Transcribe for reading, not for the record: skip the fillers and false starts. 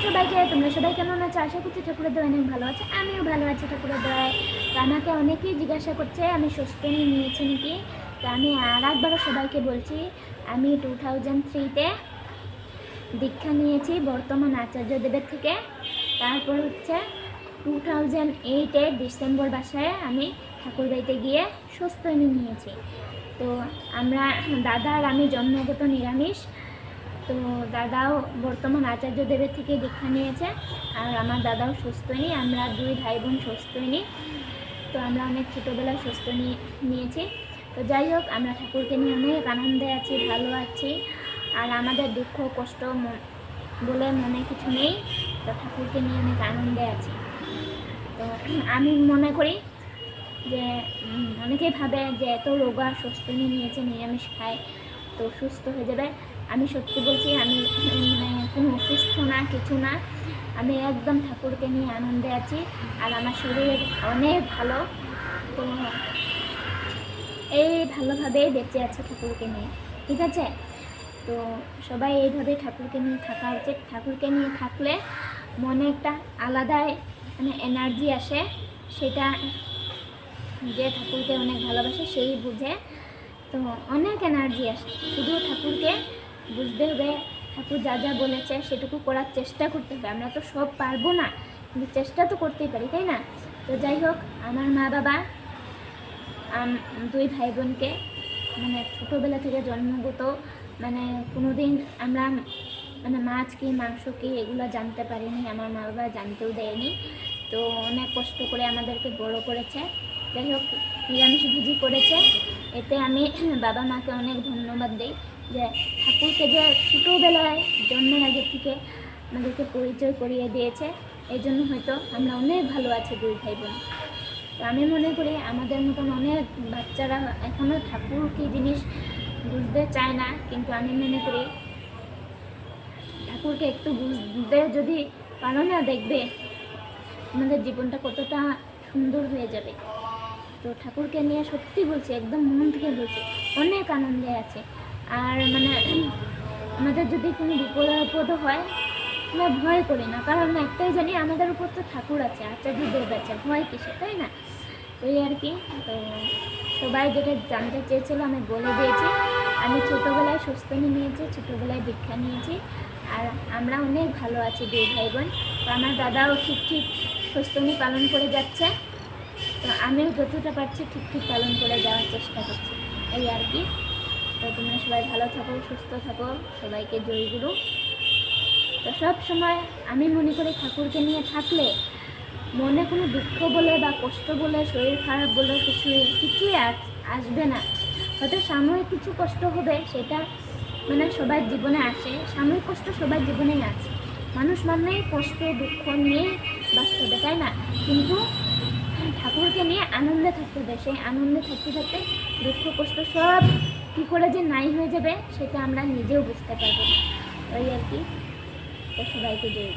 সবাইকে, তোমরা সবাই কেমন আছো? আশা করছি ঠাকুরের দয়ায় অনেক ভালো আছে। আমিও ভালো আছি ঠাকুরের দয়ায়। তো আমাকে অনেকেই জিজ্ঞাসা করছে আমি সুস্থনি নিয়েছি নাকি। তো আমি আর একবারও সবাইকে বলছি, আমি 2003-তে দীক্ষা নিয়েছি বর্তমান আচার্যদেবের থেকে। তারপর হচ্ছে 2008-এ ডিসেম্বর মাসে আমি ঠাকুর বাড়িতে গিয়ে সুস্থনি নিয়েছি। তো আমরা দাদা আর আমি জন্মগত নিরামিষ। তো দাদাও বর্তমান আচার্যদেবের থেকে দীক্ষা নিয়েছে, আর আমার দাদাও সুস্থনি। আমরা দুই ভাই বোন সুস্থনি। তো আমরা অনেক ছোটোবেলায় সুস্থনি নিয়েছি। তো যাই হোক, আমরা ঠাকুরকে নিয়ে অনেক আনন্দে আছি, ভালো আছি। আর আমাদের দুঃখ কষ্ট বলে মনে কিছু নেই। তো ঠাকুরকে নিয়ে অনেক আনন্দে আছি। তো আমি মনে করি যে অনেকেই ভাবে যে এত রোগা সুস্থনি নিয়েছে, নিরামিষ খায় তো সুস্থ হয়ে যাবে। আমি সত্যি বলছি, আমি মানে কোনো অসুস্থ না, কিছু না। আমি একদম ঠাকুরকে নিয়ে আনন্দে আছি, আর আমার শরীর অনেক ভালো। তো এই ভালোভাবেই বেঁচে আছে ঠাকুরকে নিয়ে, ঠিক আছে? তো সবাই এইভাবে ঠাকুরকে নিয়ে থাকা উচিত। ঠাকুরকে নিয়ে থাকলে মনে একটা আলাদাই মানে এনার্জি আসে, সেটা যে ঠাকুরকে অনেক ভালোবাসে সেই বুঝে। তো অনেক এনার্জি আসে। শুধু ঠাকুরকে বুঝতে হবে, ঠাকুর যা যা বলেছে সেটুকু করার চেষ্টা করতে হবে। আমরা তো সব পারবো না, কিন্তু চেষ্টা তো করতেই পারি, তাই না? তো যাই হোক, আমার মা বাবা দুই ভাই বোনকে মানে ছোটোবেলা থেকে জন্মগত মানে কোনো দিন আমরা মানে মাছ কি মাংস কি এগুলো জানতে পারিনি, আমার মা বাবা জানতেও দেয়নি। তো অনেক কষ্ট করে আমাদেরকে বড় করেছে। যাই হোক, নিরামিষভোজী করেছে। এতে আমি বাবা মাকে অনেক ধন্যবাদ দিই যে ঠাকুরকে যে ছোটোবেলায় জন্মের আগে থেকে আমাদেরকে পরিচয় করিয়ে দিয়েছে। এই জন্য হয়তো আমরা অনেক ভালো আছি দুই ভাই বোন। তো আমি মনে করি আমাদের মতন অনেক বাচ্চারা এখনও ঠাকুর কী জিনিস বুঝতে চায় না, কিন্তু আমি মনে করি ঠাকুরকে একটু বুঝতে যদি পারো না, দেখবে আমাদের জীবনটা কতটা সুন্দর হয়ে যাবে। তো ঠাকুরকে নিয়ে সত্যি বলছি, একদম মন থেকে বলছি, অনেক আনন্দে আছে। আর মানে আমাদের যদি কোনো বিপদ হয় আমরা ভয় করি না, কারণ একটাই জানি আমাদের উপর তো ঠাকুর আছে, আচার্যদেব আছে, ভয় কিসে, তাই না? তো এই আর কি। তো সবাই যেটা জানতে চেয়েছিল আমি বলে দিয়েছি। আমি ছোটোবেলায় সুস্থনি নিয়েছি, ছোটোবেলায় দীক্ষা নিয়েছি, আর আমরা অনেক ভালো আছি দুই ভাই বোন। তো আমার দাদাও ঠিক সুস্থনি পালন করে যাচ্ছে। তো আমিও যতটা পারছি ঠিক পালন করে যাওয়ার চেষ্টা করছি, এই আর কি। তো তোমরা সবাই ভালো থাকো, সুস্থ থাকো, সবাইকে জয়গুরু। তো সব সময় আমি মনে করি ঠাকুরকে নিয়ে থাকলে মনে কোনো দুঃখ বলে বা কষ্ট বলে, শরীর খারাপ বলে কিছুই আসবে না। হয়তো সাময়িক কিছু কষ্ট হবে, সেটা মানে সবার জীবনে আসে, সাময়িক কষ্ট সবার জীবনেই আছে। মানুষ মানেই কষ্ট দুঃখ নিয়ে বাঁচতে হবে, তাই না? কিন্তু ঠাকুরকে নিয়ে আনন্দে থাকতে হবে। সেই আনন্দে থাকতে থাকতে দুঃখ কষ্ট সব কী করে যে নাই হয়ে যাবে সেটা আমরা নিজেও বুঝতে পারবো না, ওই আর কি। তো সবাইকে জয়।